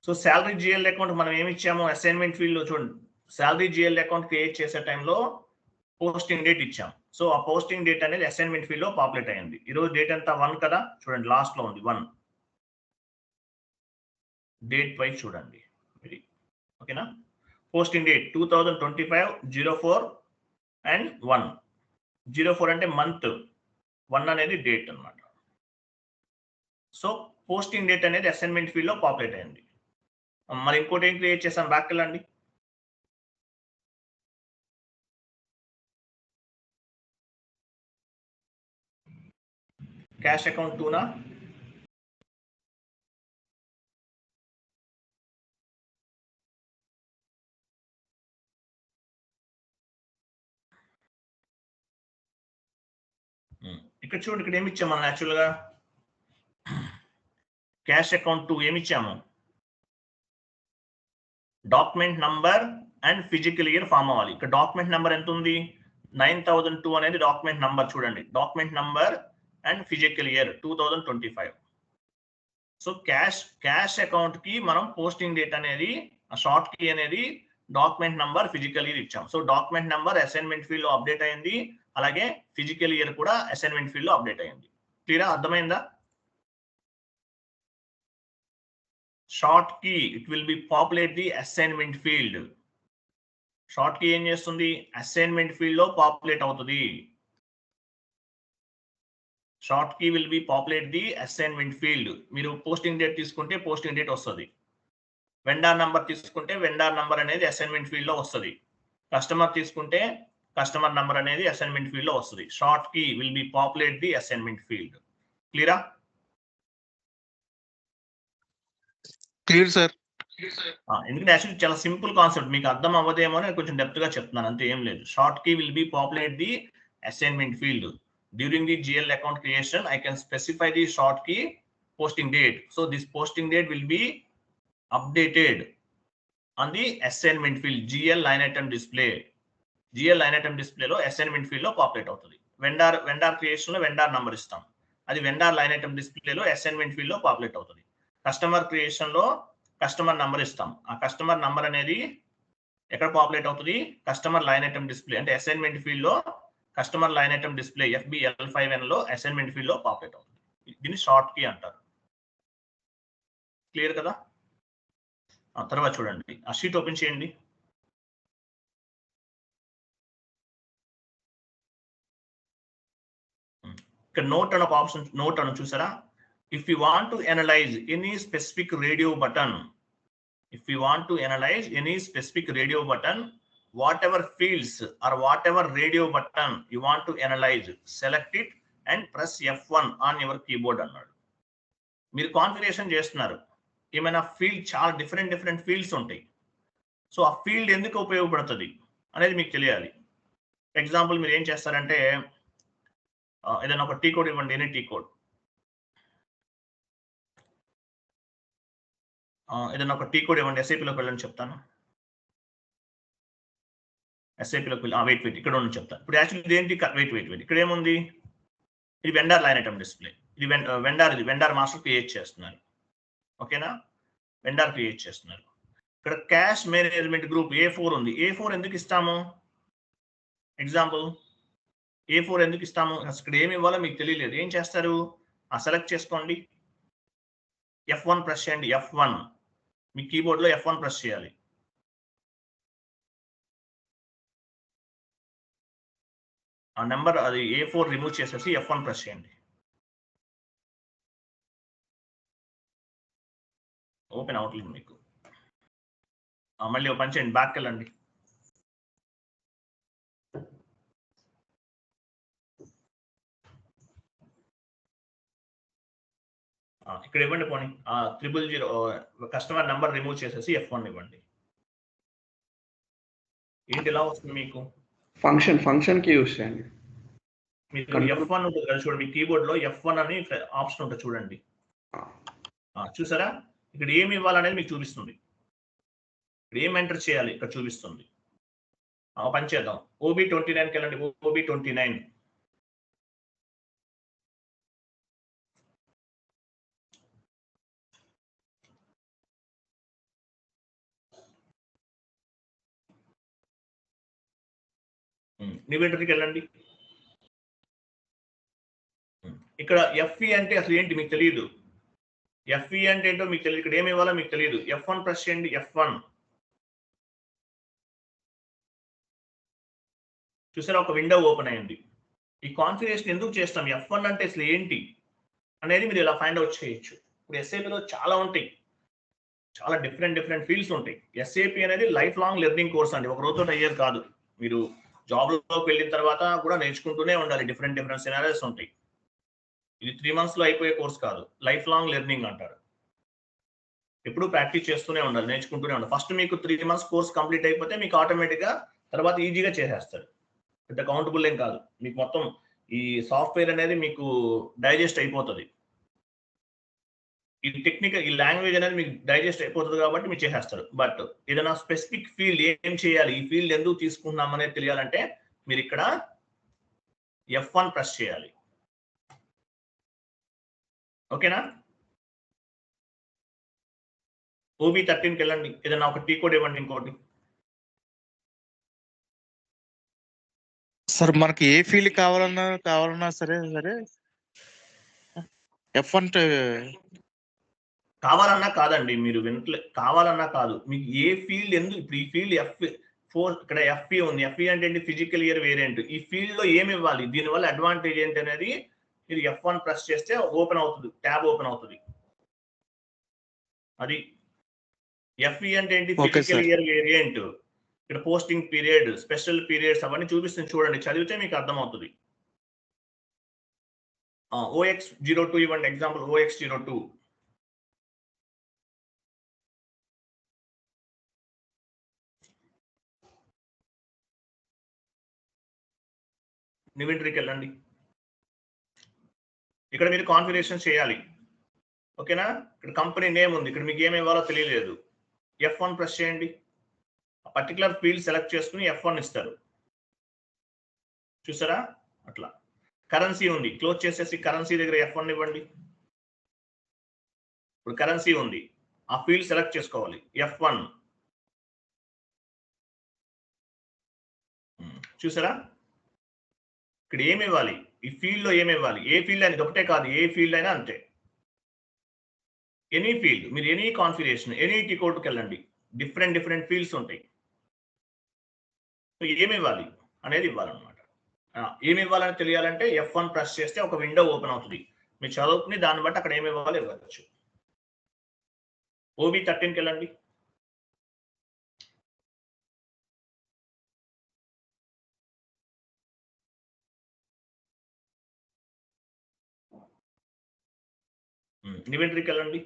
సో శాలరీ GL అకౌంట్ మనం ఏమి ఇచ్చాము? అసైన్మెంట్ ఫీల్డ్ లో చూడండి, శాలరీ GL అకౌంట్ క్రియేట్ చేసే టైంలో పోస్టింగ్ డేట్ ఇచ్చాం. సో ఆ పోస్టింగ్ డేట్ అనేది అసైన్మెంట్ ఫీల్డ్ లో పాపులేట్ అయింది. ఈరోజు డేట్ ఎంత? 1 కదా. చూడండి, లాస్ట్ లో ఉంది 1. డేట్ వైజ్ చూడండి. ఓకేనా? Posting date 2025-04 and 1. 04 అంటే మంత్, 1 అనేది డేట్ అన్నమాట. సో పోస్టింగ్ డేట్ అనేది అసైన్మెంట్ ఫీల్డ్ లో పాపులేట్ అయింది. మరి ఇంకోటి ఏం క్రియేట్ చేసాం? బ్యాక్ వెళ్ళండి. క్యాష్ అకౌంట్ 2 నా? ఇక్కడ చూడండి, ఇక్కడ ఏమి ఇచ్చాము మనం యాక్చువల్గా? క్యాష్ అకౌంట్ 2 ఏమి ఇచ్చాము? Document number and physical year form అవ్వాలి. ఇక్కడ డాక్యుమెంట్ నంబర్ ఎంత ఉంది? 9002 అనేది డాక్యుమెంట్ నంబర్ చూడండి. Document number and physical year 2025. So cash account కి మనం పోస్టింగ్ డేట్ అనేది షార్ట్ కీ అనేది డాక్యుమెంట్ నంబర్ ఫిజికల్ ఇయర్ ఇచ్చాం. So document number assignment field లో అప్డేట్ అయింది, అలాగే ఫిజికల్ ఇయర్ కూడా అసైన్మెంట్ ఫీల్డ్ లో అప్డేట్ అయింది. క్లియరా? అర్థమైందా? Short key it will be populate the assignment field. Short key ఏం చేస్తుంది? అసైన్మెంట్ ఫీల్డ్ లో పాపులేట్ అవుతుంది. Short key will be populate the assignment field. మీరు పోస్టింగ్ డేట్ తీసుకుంటే పోస్టింగ్ డేట్ వస్తుంది. వెండార్ నంబర్ తీసుకుంటే వెండార్ నంబర్ అనేది అసైన్మెంట్ ఫీల్డ్ లో వస్తుంది. కస్టమర్ తీసుకుంటే కస్టమర్ నంబర్ అనేది అసైన్మెంట్ ఫీల్డ్ లో వస్తుంది. Short key will be populate the assignment field. క్లియరా? Clear sir. ఎందుకంటే యాక్చువల్లీ చాలా సింపుల్ కాన్సెప్ట్, మీకు అర్థం అవ్వదేమో అని కొంచెం డెప్త్ గా చెప్తున్నాను, అంతే, ఏం లేదు. Short key will be populate the assignment field. During the GL account creation, I can specify the short key posting date. So this posting date will be updated on the assignment field GL line item display. GL line item display lo assignment field lo populate అవుతుంది. vendor creation లో vendor number ఇస్తాం, అది vendor line item display లో assignment field లో populate అవుతుంది. Customer creation లో customer number ఇస్తాం, ఆ కస్టమర్ నంబర్ అనేది ఎక్కడ పాపులేట్ అవుతుంది? కస్టమర్ లైన్ ఐటమ్ డిస్ప్లే అంటే అసైన్మెంట్ ఫీల్డ్ లో customer line item display FBL5N లో అసైన్మెంట్ ఫీల్డ్ లో పాపులేట్ అవుతుంది. దీన్ని షార్ట్ కీ అంటారు. క్లియర్ కదా? తర్వాత చూడండి, ఆ షీట్ ఓపెన్ చేయండి. ఇక్కడ నోట్ అని ఒక ఆప్షన్, నోట్ అని చూసారా? If you want to analyse any specific radio button, if you want to analyze any specific radio button, whatever fields or whatever radio button you want to analyze, select it and press F1 on your keyboard అన్నాడు. మీరు configuration చేస్తున్నారు, ఏమైనా field చాలా different fields ఉంటాయి. So ఆ field ఎందుకు ఉపయోగపడుతుంది అనేది మీకు తెలియాలి. ఎగ్జాంపుల్ మీరు ఏం చేస్తారంటే ఏదైనా ఒక టీ కోడ్ ఇవ్వండి, ఎనీ టీ కోడ్, ఏదైనా ఒక టీ కోడ్ ఇవ్వండి. ఎస్ఐపిలోకి వెళ్ళని చెప్తాను. ఎస్ఐపిలోకి వెళ్ళి వెయిట్ ఇక్కడ ఉన్న చెప్తాను. ఇప్పుడు యాక్చువల్లీ ఏంటి? వెయిట్ ఇక్కడ ఏముంది? ఇది వెండర్ లైన్ ఐటమ్ డిస్ప్లే. ఇది వెండర్ మాస్టర్ క్రియేట్ చేస్తున్నారు. ఓకేనా? వెండర్ క్రియేట్ చేస్తున్నారు. ఇక్కడ క్యాష్ మేనేజ్మెంట్ గ్రూప్ A4 ఉంది. A4 ఎందుకు ఇస్తాము? ఎగ్జాంపుల్ A4 ఎందుకు ఇస్తాము? ఇక్కడ ఏమి ఇవ్వాలో మీకు తెలియలేదు, ఏం చేస్తారు? సెలెక్ట్ చేసుకోండి, F1 ప్రెస్ చేయండి. F1 మీ కీబోర్డ్ లో F1 ప్రెస్ చేయాలి. ఆ నెంబర్ అది A4 రిమూవ్ చేసేసి F1 ప్రెస్ చేయండి. ఓపెన్ అవట్లేదు మీకు. మళ్ళీ ఓ పని చేయండి, బ్యాక్ వెళ్ళండి. ఇక్కడ ఇవ్వండి, పోనీ 000 కస్టమర్ నెంబర్ రిమూవ్ చేసేసి F1 ఇవ్వండి. ఏంటి ఇలా వస్తుంది మీకు? ఫంక్షన్ కి యూస్ చేయండి. మీకు F1 ఉంటుంది కదా చూడండి, మీ కీబోర్డ్ లో F1 అని ఆప్షన్ ఉంటుంది చూడండి. చూసారా? ఇక్కడ ఏమి ఇవ్వాలనేది మీకు చూపిస్తుంది. ఇక్కడ ఏం ఎంటర్ చేయాలి ఇక్కడ చూపిస్తుంది. పని చేద్దాం. OB29కి వెళ్ళండి. OB29 న్యూ ఎంట్రీకి వెళ్ళండి. ఇక్కడ FE అంటే అసలు ఏంటి మీకు తెలియదు. FE అంటే ఏంటో మీకు తెలియదు. ఇక్కడ ఏమి ఇవ్వాలో మీకు తెలియదు. F1 ప్రెస్ చేయండి. F1 చూసారా? ఒక విండో ఓపెన్ అయింది. ఈ కాన్ఫిగరేషన్ ఎందుకు చేస్తాం? F1 అంటే అసలు ఏంటి అనేది మీరు ఇలా ఫైండ్ అవుట్ చేయొచ్చు. ఇప్పుడు SAPలో చాలా ఉంటాయి, చాలా డిఫరెంట్ ఫీల్డ్స్ ఉంటాయి. SAP అనేది లైఫ్ లాంగ్ లెర్నింగ్ కోర్స్ అండి, ఒక రోజుతో అయ్యేది కాదు. మీరు జాబ్ లోకి వెళ్ళిన తర్వాత కూడా నేర్చుకుంటూనే ఉండాలి. డిఫరెంట్ సినారియోస్ ఉంటాయి. ఇది 3 months లో అయిపోయే కోర్స్ కాదు, లైఫ్ లాంగ్ లెర్నింగ్ అంటారు. ఎప్పుడు ప్రాక్టీస్ చేస్తూనే ఉండాలి, నేర్చుకుంటూనే ఉండాలి. ఫస్ట్ మీకు 3 months కోర్స్ కంప్లీట్ అయిపోతే మీకు ఆటోమేటిక్ గా తర్వాత ఈజీగా చేసేస్తారు. పెద్ద కౌంటబుల్ ఏం కాదు, మీకు మొత్తం ఈ సాఫ్ట్వేర్ అనేది మీకు డైజెస్ట్ అయిపోతుంది. ఈ టెక్నికల్ ఈ లాంగ్వేజ్ అనేది మీకు డైజెస్ట్ అయిపోతుంది కాబట్టి మీరు చేసేస్తారు. బట్ ఏదైనా స్పెసిఫిక్ ఫీల్డ్ ఏం చేయాలి, ఈ ఫీల్డ్ ఎందుకు తీసుకుంటున్నాం అనేది తెలియాలంటే మీరు ఇక్కడ F1 ప్రెస్ చేయాలి. ఓకేనా? OB13కి వెళ్ళండి. ఏదైనా ఒక టీ కోడ్ ఇవ్వండి. ఇంకోటి సార్ మనకి ఏ ఫీల్డ్ కావాలన్నా సరే F1 కావాలన్నా కాదండి, మీరు కావాలన్నా కాదు, మీకు ఏ ఫీల్డ్ ఎందుకు ఇప్పుడు ఈ ఫీల్డ్ F4 ఇక్కడ FE ఉంది. FE అంటే ఏంటి? Physical year variant. ఈ ఫీల్డ్ లో ఏమి ఇవ్వాలి, దీనివల్ల అడ్వాంటేజ్ ఏంటి అనేది మీరు F1 ప్రెస్ చేస్తే ఓపెన్ అవుతుంది, ట్యాబ్ ఓపెన్ అవుతుంది. అది FE అంటే ఏంటి? Physical year variant. ఇక్కడ పోస్టింగ్ పీరియడ్, స్పెషల్ పీరియడ్స్ అవన్నీ చూపిస్తుంది చూడండి, చదివితే మీకు అర్థమవుతుంది. OX02 ఇవ్వండి. Example OX02. నివెంట్రీకి వెళ్ళండి. ఇక్కడ మీరు కాన్ఫిగరేషన్ చేయాలి. ఓకేనా? ఇక్కడ కంపెనీ నేమ్ ఉంది, ఇక్కడ మీకు ఏమి ఇవ్వాలో తెలియలేదు. F1 ప్రెస్ చేయండి. పర్టికులర్ ఫీల్డ్ సెలెక్ట్ చేసుకుని F1 ఇస్తారు. చూసారా? అట్లా. కరెన్సీ ఉంది, క్లోజ్ చేసేసి కరెన్సీ దగ్గర F1 ఇవ్వండి. ఇప్పుడు కరెన్సీ ఉంది, ఆ ఫీల్డ్ సెలెక్ట్ చేసుకోవాలి. F1 చూసారా? ఇక్కడ ఏమి ఇవ్వాలి, ఈ ఫీల్డ్ లో ఏమి ఇవ్వాలి, ఏ ఫీల్డ్ అనేది ఒకటే కాదు, ఏ ఫీల్డ్ అయినా అంతే. ఎనీ ఫీల్డ్, మీరు ఎనీ కాన్ఫిగరేషన్, ఎనీ టీ కోడ్కి వెళ్ళండి, డిఫరెంట్ ఫీల్డ్స్ ఉంటాయి. ఏమి ఇవ్వాలి అనేది ఇవ్వాలన్నమాట. ఏమి ఇవ్వాలని తెలియాలంటే F1 ప్రెస్ చేస్తే ఒక విండో ఓపెన్ అవుతుంది. మీరు చదువుకుని దాన్ని బట్టి అక్కడ ఏమి ఇవ్వాలి ఇవ్వచ్చు. OB13కి వెళ్ళండి. ఇన్వెంటరీకి వెళ్ళండి.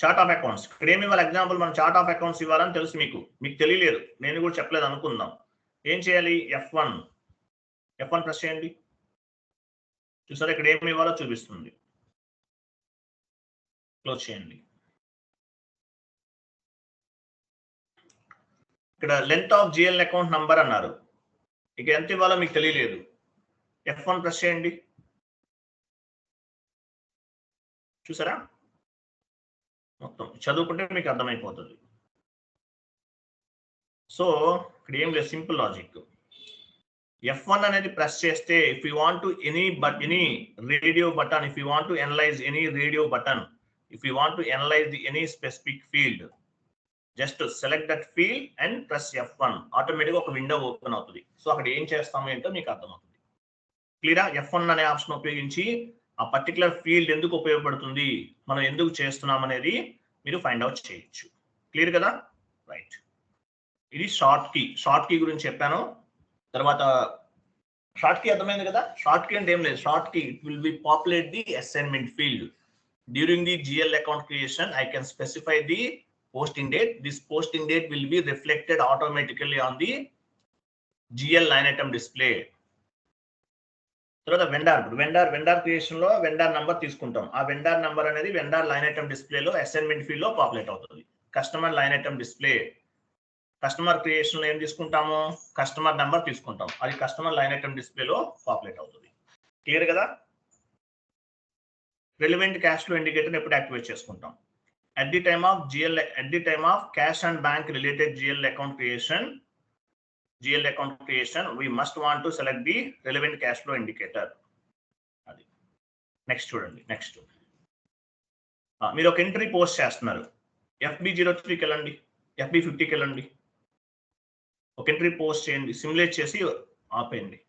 చార్ట్ ఆఫ్ అకౌంట్స్, ఇక్కడ ఏమి ఇవ్వాలి? ఎగ్జాంపుల్ మనం చార్ట్ ఆఫ్ అకౌంట్స్ ఇవ్వాలని తెలుసు, మీకు తెలియలేదు, నేను కూడా చెప్పలేదు అనుకుందాం. ఏం చేయాలి? F1 ప్రెస్ చేయండి. చూసారా? ఇక్కడ ఏమి ఇవ్వాలో చూపిస్తుంది. క్లోజ్ చేయండి. ఇక్కడ length of GL account number అన్నారు, ఇక ఎంత ఇవ్వాలో మీకు తెలియలేదు. F1 ప్రెస్ చేయండి. చూసారా? మొత్తం చదువుకుంటే మీకు అర్థమైపోతుంది. సో ఇక్కడ ఏం లేదు, సింపుల్ లాజిక్. F1 అనేది ప్రెస్ చేస్తే if you want to any radio button, if you want to analyse any radio button, if you want to analyse any specific field, just select that field and press F1. ఆటోమేటిక్గా ఒక window open అవుతుంది. So అక్కడ ఏం చేస్తామో ఏంటో మీకు అర్థమవుతుంది. క్లియరా? F1 అనే ఆప్షన్ ఉపయోగించి ఆ పర్టికులర్ ఫీల్డ్ ఎందుకు ఉపయోగపడుతుంది, మనం ఎందుకు చేస్తున్నాం అనేది మీరు ఫైండ్ అవుట్ చేయొచ్చు. క్లియర్ కదా? రైట్. ఇది షార్ట్ కీ గురించి చెప్పాను. తర్వాత షార్ట్ కీ అర్థమైంది కదా? షార్ట్ కీ అంటే ఏం లేదు, short key it will be populate the assignment field. During the GL account creation I can specify the posting date. This posting date will be reflected automatically on the GL line item display. తర్వాత vendor creation లో vendor number తీసుకుంటాం. ఆ vendor number అనేది vendor line item డిస్ప్లేలో assignment field లో populate అవుతుంది. Customer line item display, customer creation లో ఏం తీసుకుంటాము? కస్టమర్ నంబర్ తీసుకుంటాం, అది కస్టమర్ లైన్ ఐటమ్ డిస్ప్లేలో పాపులేట్ అవుతుంది. క్లియర్ కదా? రిలవెంట్ క్యాష్ ఫ్లో ఇండికేటర్ ఎప్పుడు యాక్టివేట్ చేసుకుంటాం? at the time of cash and bank related GL account creation, we must want to select the relevant cash flow indicator. అది next చూడండి. Next మీరు ఒక entry post చేస్తున్నారు. FB03కి వెళ్ళండి, FB50కి వెళ్ళండి, ఒక ఎంట్రీ పోస్ట్ చేయండి, సిమ్యులేట్ చేసి ఆపేయండి.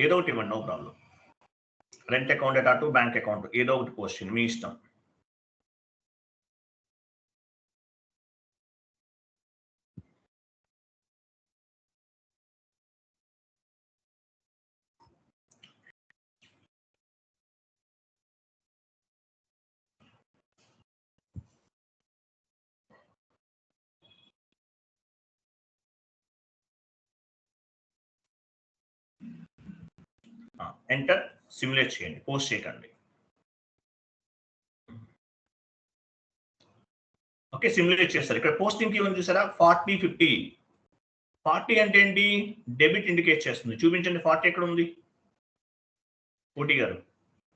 ఏదో ఒకటి ఇవ్వండి, no problem. Rent account data to bank account ఏదో ఒకటి పోస్ట్ చేయండి, మీ ఇష్టం. ఎంటర్, సిమ్యులేట్ చేయండి, పోస్ట్ చేయకండి. ఓకే, సిమ్యులేట్ చేస్తారు. ఇక్కడ పోస్టింగ్ కి ఉంది చూసారా, 40 50. 40 అంటే ఏంటి, డెబిట్ ఇండికేట్ చేస్తుంది. చూపించండి 40 ఎక్కడ ఉంది కోటి గారు,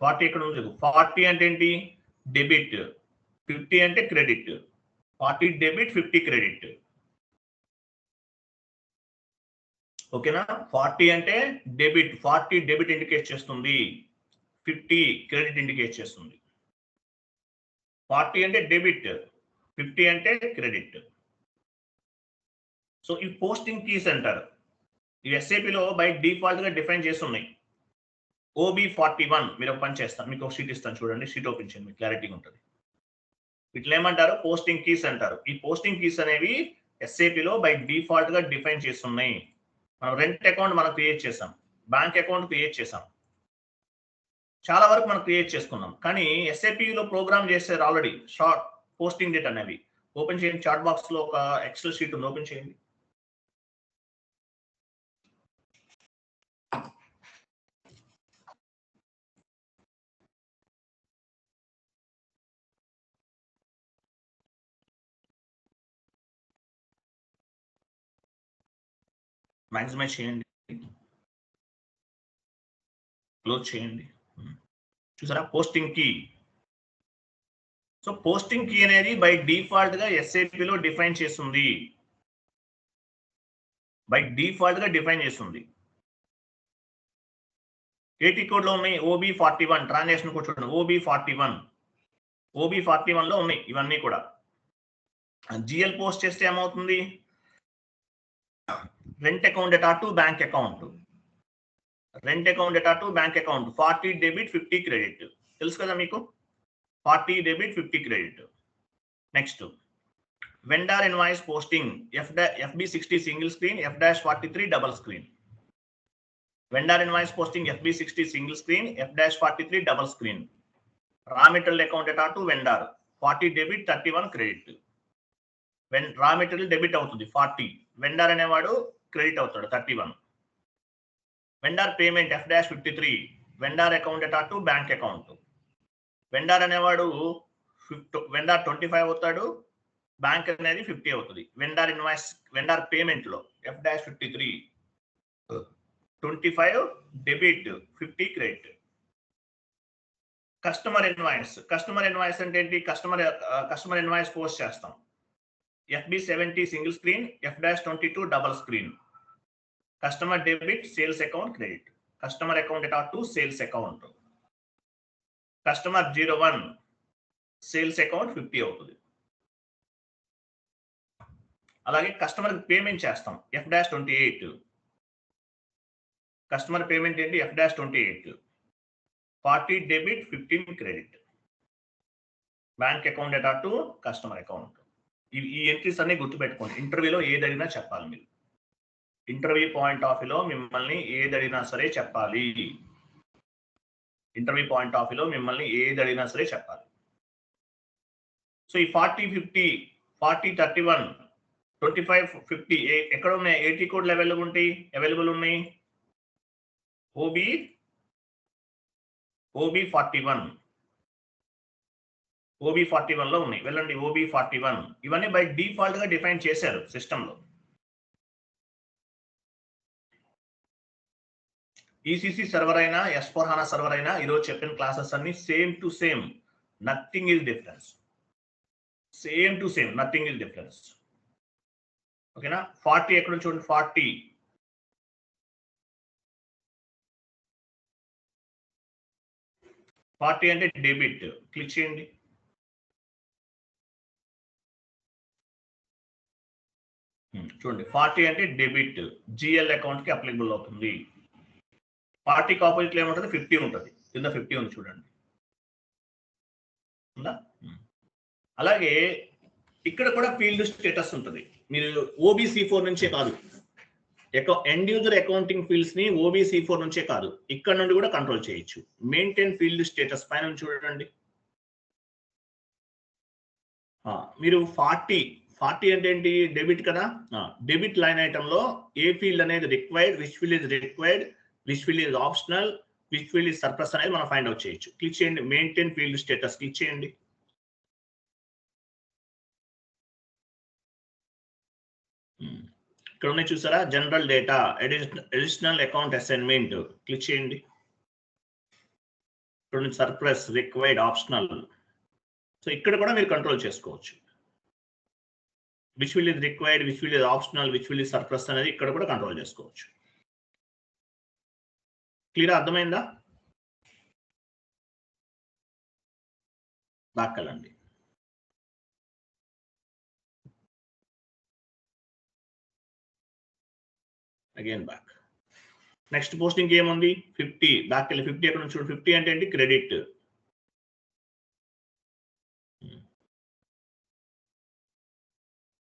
40 ఎక్కడ ఉంది. 40 అంటే ఏంటి, డెబిట్. 50 అంటే క్రెడిట్. 40 debit 50 credit. ఓకేనా, 40 అంటే డెబిట్, 40 డెబిట్ ఇండికేట్ చేస్తుంది, 50 క్రెడిట్ ఇండికేట్ చేస్తుంది. 40 అంటే డెబిట్, 50 అంటే క్రెడిట్. సో ఈ పోస్టింగ్ కీస్ అంటారు. ఈ ఎస్ఏపిలో బై డిఫాల్ట్ గా డిఫైన్ చేసి ఉన్నాయి. OB41 మీరు ఒక పని చేస్తాను, మీకు ఒక షీట్ ఇస్తాను చూడండి, షీట్ ఓపెన్ చేయండి, మీకు క్లారిటీగా ఉంటుంది. వీటిని ఏమంటారు, పోస్టింగ్ కీస్ అంటారు. ఈ పోస్టింగ్ కీస్ అనేవి ఎస్ఏపిలో బై డిఫాల్ట్ గా డిఫైన్ చేసి ఉన్నాయి. మనం రెంట్ అకౌంట్ మనం క్రియేట్ చేసాం, బ్యాంక్ అకౌంట్ క్రియేట్ చేసాం, చాలా వరకు మనం క్రియేట్ చేసుకున్నాం. కానీ ఎస్ఏపిలో ప్రోగ్రామ్ చేశారు ఆల్రెడీ షార్ట్ పోస్టింగ్ డేట్ అనేవి. ఓపెన్ చేయండి, చాట్ బాక్స్ లో ఒక ఎక్సెల్ షీట్ ఉంది, ఓపెన్ చేయండి. మాక్సిమైజ్ చేయండి, క్లోజ్ చేయండి. చూసారా posting key. So posting key అనేది బై డిఫాల్ట్ గా ఎస్ఏపిలో డిఫైన్ చేస్తుంది, బై డిఫాల్ట్ గా డిఫైన్ చేస్తుంది. ఏటీ కోడ్ లో ఉన్నాయి OB41, ట్రాన్సాక్షన్ కోడ్ చూడండి OB41. OB41 లో ఉన్నాయి ఇవన్నీ కూడా. జిఎల్ పోస్ట్ చేస్తే ఏమవుతుంది, rent account data to bank account. Rent account data to bank account 40 debit 50 credit. తెలుసు కదా మీకు, 40 debit 50 credit. Next vendor invoice posting FB60 single screen, F-43 double screen. Vendor invoice posting FB60 single screen, F-43 double screen. Raw material account data to vendor 40 debit 31 credit. Raw material debit అవుతుంది 40, vendor అనేవాడు credit అవుతాడు 31. Vendor payment F-53, vendor account data to bank account. Vendor అనేవాడు vendor 25 అవుతాడు, bank అనేది 50 అవుతుంది. Vendor invoice, vendor payment లో F-53 25 debit 50 credit. Customer invoice, customer invoice అంటే ఏంటి, కస్టమర్ ఇన్వాయిస్ పోస్ట్ చేస్తాం. FB70 single screen, F-22 double screen. Customer debit sales account credit. Customer account data to sales account. Customer 01 sales account 50 అవుతుంది. అలాగే customer payment చేస్తాం F-28. Customer payment ఏంటి F-28 40 debit 15 credit. Bank account data to customer account. ఈ entries అన్ని గుర్తుపెట్టుకోండి. ఇంటర్వ్యూలో ఏది అడిగినా చెప్పాలి మీరు. ఇంటర్వ్యూ పాయింట్ ఆఫ్ వ్యూలో మిమ్మల్ని ఏది అడిగినా సరే చెప్పాలి. ఇంటర్వ్యూ పాయింట్ ఆఫ్ వ్యూలో మిమ్మల్ని ఏది అడిగినా సరే చెప్పాలి. సో ఈ 40 50 40 31 25 50 ఎక్కడ ఉన్నాయి, ఏటీ కోడ్ లెవెల్ ఉంటాయి, అవైలబుల్ ఉన్నాయి. OB41 లో ఉన్నాయి, వెళ్ళండి OB41. ఇవన్నీ బై డిఫాల్ట్ గా డిఫైన్ చేశారు సిస్టమ్ లో. ఈసీసీ సర్వర్ అయినా S/4HANA సర్వర్ అయినా ఈరోజు చెప్పిన క్లాసెస్ అన్ని same to same, nothing is difference. Same to same, nothing is difference. ఓకేనా, 40 ఎక్కడ చూడండి, 40 అంటే డెబిట్, క్లిక్ చేయండి. చూడండి 40 అంటే డెబిట్, జిఎల్ అకౌంట్ కి అప్లికబుల్ అవుతుంది. 40కి ఆపోజిట్ లో ఏముంటుంది 50 ఉంటుంది. కింద 50 ఉంది చూడండి. అలాగే ఇక్కడ కూడా ఫీల్డ్ స్టేటస్ ఉంటుంది. మీరు OBC4 నుంచే కాదు, ఎండ్ యూజర్ అకౌంటింగ్ ఫీల్డ్స్ ని OBC4 నుంచే కాదు, ఇక్కడ నుండి కూడా కంట్రోల్ చేయొచ్చు. మెయింటైన్ ఫీల్డ్ స్టేటస్ పైన చూడండి. మీరు 40 అంటే ఏంటి? డెబిట్ కదా. డెబిట్ లైన్ ఐటమ్ లో ఏ ఫీల్డ్ అనేది required, which field is required, which field is optional, which field is surplus అనేది మనం ఫైండ్ అవుట్ చేయొచ్చు. క్లిక్ చేయండి, మెయింటైన్ ఫీల్డ్ స్టేటస్ క్లిక్ చేయండి. ఇక్కడ ఉన్నాయి చూసారా, general data, additional account assignment click చేయండి. ఇక్కడ సర్ప్లస్, రిక్వైర్డ్, ఆప్షనల్. సో ఇక్కడ కూడా మీరు కంట్రోల్ చేసుకోవచ్చు. Which field is required, which field is optional, which field is surplus అనేది ఇక్కడ కూడా కంట్రోల్ చేసుకోవచ్చు. క్లియర్? అర్థమైందా? బ్యాక్ వెళ్ళండి. Again back. నెక్స్ట్ పోస్టింగ్ ఏముంది? 50. బ్యాక్ వెళ్ళి 50 ఎక్కడ నుంచి చూడు. 50 అంటే ఏంటి? క్రెడిట్.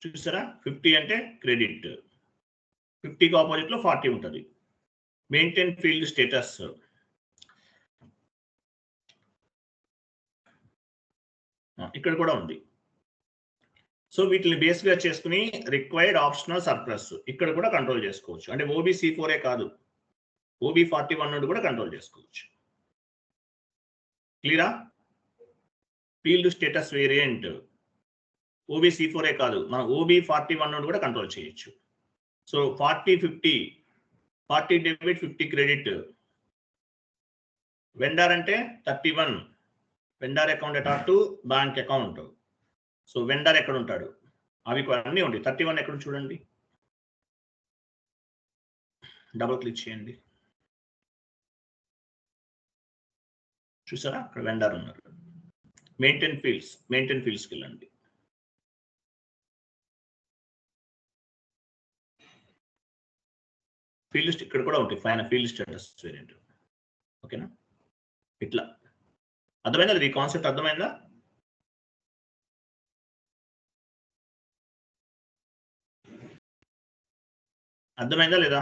చూసారా, 50 అంటే క్రెడిట్. 50కి ఆపోజిట్ లో 40 ఉంటుంది. Maintain field status. ఇక్కడ కూడా ఉంది. సో వీటిని బేస్ గా చేసుకుని రిక్వైర్డ్, ఆప్షనల్, సర్ప్లస్ ఇక్కడ కూడా కంట్రోల్ చేసుకోవచ్చు. అంటే OBC4 కాదు, OB41 నుండి కూడా కంట్రోల్ చేసుకోవచ్చు. క్లియరా? ఫీల్డ్ స్టేటస్ వేరియంట్ OBC4 కాదు, మనం OB41 నుండి కూడా కంట్రోల్ చేయొచ్చు. So 40, 50, 40 debit, 50 credit. వెండర్ అంటే 31, vendor account attach to bank account. So vendor ఎక్కడ ఉంటాడు? అవి అన్నీ ఉంటాయి. 31 ఎక్కడ చూడండి, డబుల్ క్లిక్ చేయండి. చూసారా, అక్కడ వెండర్ ఉన్నారు. మెయింటైన్ ఫీల్డ్స్కి వెళ్ళండి. ఫీల్డ్ ఇక్కడ కూడా ఉంటాయి, ఫైన్ ఫీల్డ్ స్టేటస్ వేరియంట్. ఓకేనా? ఇట్లా అర్థమైందా? ఈ కాన్సెప్ట్ అర్థమైందా? అర్థమైందా లేదా?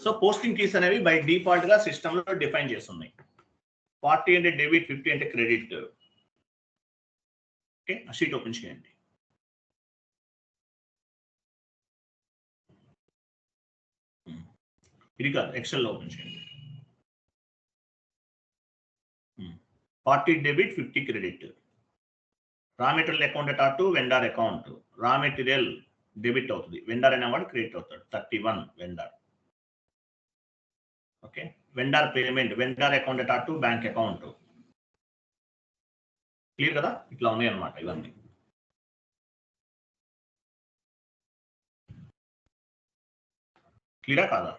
సో పోస్టింగ్ కీస్ అనేవి బై డిఫాల్ట్ గా సిస్టమ్ లో డిఫైన్ చేస్తున్నాయి. 40 అంటే డెబిట్, 50 అంటే క్రెడిట్. ఓకే, ఆ షీట్ ఓపెన్ చేయండి. ఇది కాదు, ఎక్సెల్ లో ఓపెన్ చేయండి. 40 debit, 50 credit. Raw material account attach to vendor account. Raw material debit అవుతుంది, వెండర్ అనేవాడు క్రెడిట్ అవుతాడు. 31 vendor. Okay, vendor payment, vendor account attach to bank account. Clear కదా? ఇట్లా ఉన్నాయి అన్నమాట ఇవన్నీ. క్లియరా కాదా?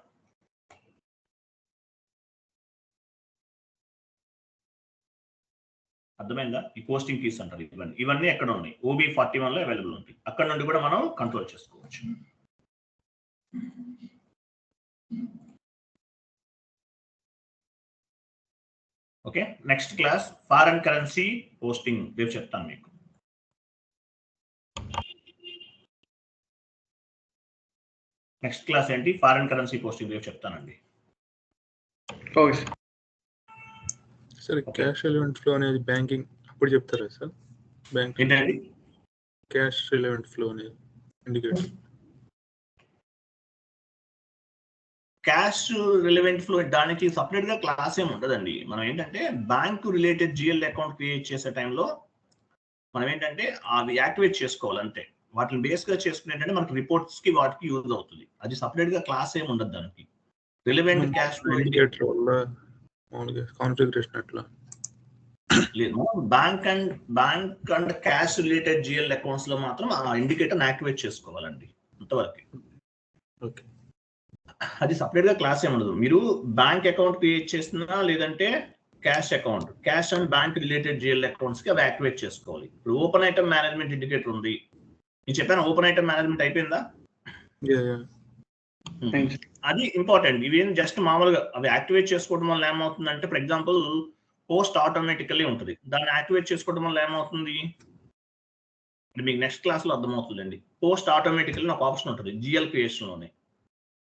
అర్థమైందా? ఈ పోస్టింగ్ కీస్ అంటారు ఇవన్నీ ఎక్కడ ఉన్నాయి? OB41 లో అవైలబుల్ ఉంటాయి. అక్కడ నుండి కూడా మనం కంట్రోల్ చేసుకోవచ్చు. Okay, next class foreign currency posting రేపు చెప్తాను మీకు. నెక్స్ట్ క్లాస్ ఏంటి? ఫారెన్ కరెన్సీ పోస్టింగ్ రేపు చెప్తానండి. Okay sir. Cash relevant flow అనేది బ్యాంకింగ్ అప్పుడు చెప్తారా సార్? బ్యాంక్ ఏంటండి క్యాష్ రిలవెంట్ ఫ్లో అనేది ఇండికేటర్? క్యాష్ రిలవెంట్ ఫ్లో దానికి సపరేట్ గా క్లాస్ ఏమి ఉండదండి. మనం ఏంటంటే bank related GL account create చేసే టైంలో మనం ఏంటంటే అవి యాక్టివేట్ చేసుకోవాలి అంతే. వాటిని బేస్ గా చేసుకుని ఏంటంటే మనకి రిపోర్ట్స్ కి వాటికి యూజ్ అవుతుంది. అది సపరేట్ గా క్లాస్ ఏమి ఉండదు దానికి. రిలవెంట్ క్యాష్ ఫ్లో ఇండికేటర్ వల్ల మామూలుగా కాన్ఫిగరేషన్ అట్లా లేదు. Bank and cash related GL accounts లో మాత్రం ఆ ఇండికేటర్ యాక్టివేట్ చేసుకోవాలండి, అంతవరకు. ఓకే, అది సపరేట్ గా క్లాస్ ఏమి ఉండదు. మీరు బ్యాంక్ అకౌంట్ క్రియేట్ చేస్తున్నా లేదంటే cash account, cash and bank related GL accounts కి అవి యాక్టివేట్ చేసుకోవాలి. ఇప్పుడు ఓపెన్ ఐటమ్ మేనేజ్మెంట్ ఇండికేటర్ ఉంది, నేను చెప్పాను. ఓపెన్ ఐటమ్ మేనేజ్మెంట్ అయిపోయిందా? థ్యాంక్స్. అది ఇంపార్టెంట్. ఇవేం జస్ట్ మామూలుగా అవి యాక్టివేట్ చేసుకోవడం వల్ల ఏమవుతుందంటే, ఫర్ ఎగ్జాంపుల్ పోస్ట్ ఆటోమేటికల్లీ ఉంటుంది. దాన్ని యాక్టివేట్ చేసుకోవడం వల్ల ఏమవుతుంది, మీకు నెక్స్ట్ క్లాస్ లో అర్థమవుతుందండి. పోస్ట్ ఆటోమేటికల్లీ ఒక ఆప్షన్ ఉంటుంది జిఎల్ క్రియేషన్ లోనే.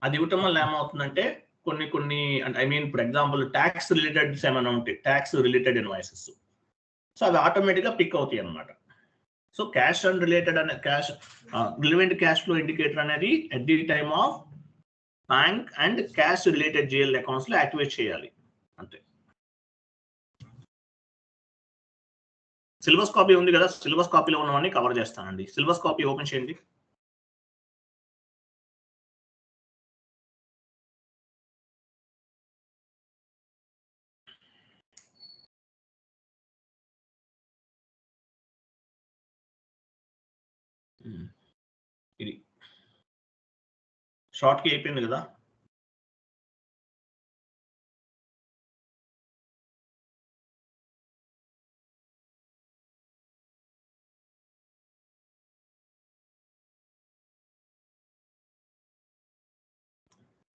అది ఇవ్వటం వల్ల ఏమవుతుందంటే కొన్ని I mean for example tax related ఏమైనా ఉంటాయి, ట్యాక్స్ రిలేటెడ్ ఇన్వాయిసెస్, సో అవి ఆటోమేటిక్ గా పిక్ అవుతాయి అన్నమాట. సో క్యాష్ అండ్ రిలేటెడ్ అనే cash relevant cash flow indicator అనేది at the time of bank and cash related GL accounts లో activate చేయాలి అంతే. సిలబస్ కాపీ ఉంది కదా, సిలబస్ కాపీలో ఉన్నవన్నీ కవర్ చేస్తానండి. సిలబస్ కాపీ ఓపెన్ చేయండి. ఇది షార్ట్ కి అయిపోయింది కదా.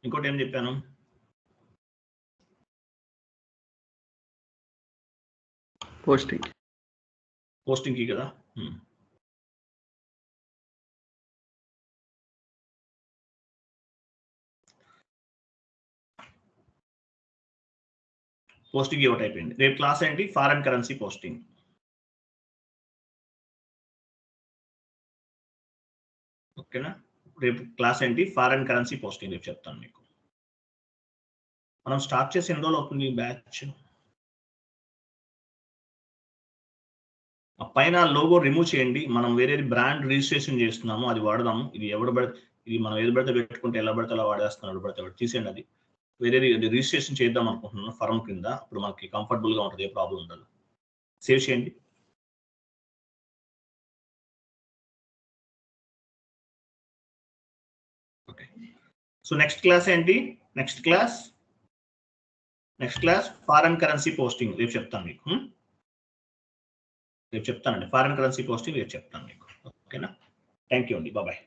ఇంకోటి ఏం చెప్పాను, పోస్టింగ్ కి కదా. పోస్టింగ్ ఒకటి అయిపోయింది. రేపు క్లాస్ ఏంటి, ఫారెన్ కరెన్సీ పోస్టింగ్. ఓకేనా, రేపు క్లాస్ ఏంటి, ఫారెన్ కరెన్సీ పోస్టింగ్ రేపు చెప్తాను మీకు. మనం స్టార్ట్ చేసి ఎన్ని రోజులు అవుతుంది బ్యాచ్. ఆ పైన లోగో రిమూవ్ చేయండి. మనం వేరే బ్రాండ్ రిజిస్ట్రేషన్ చేస్తున్నాము, అది వాడదాము. ఇది ఇది మనం ఏది పడితే పెట్టుకుంటే ఎలా పడితే అలా వాడేస్తున్నాడు, పడితే తీసేయండి. అది వేరే రిజిస్ట్రేషన్ చేద్దాం అనుకుంటున్నాను ఫర్మ్ కింద. అప్పుడు మనకి కంఫర్టబుల్ గా ఉంటుంది, ఏ ప్రాబ్లం ఉండదు. సేవ్ చేయండి. ఓకే, సో నెక్స్ట్ క్లాస్ ఏంటి, next class foreign currency posting రేపు చెప్తాను మీకు. రేపు చెప్తానండి ఫారెన్ కరెన్సీ పోస్టింగ్ రేపు చెప్తాను మీకు. ఓకేనా, థ్యాంక్ యూ అండి, బాయ్.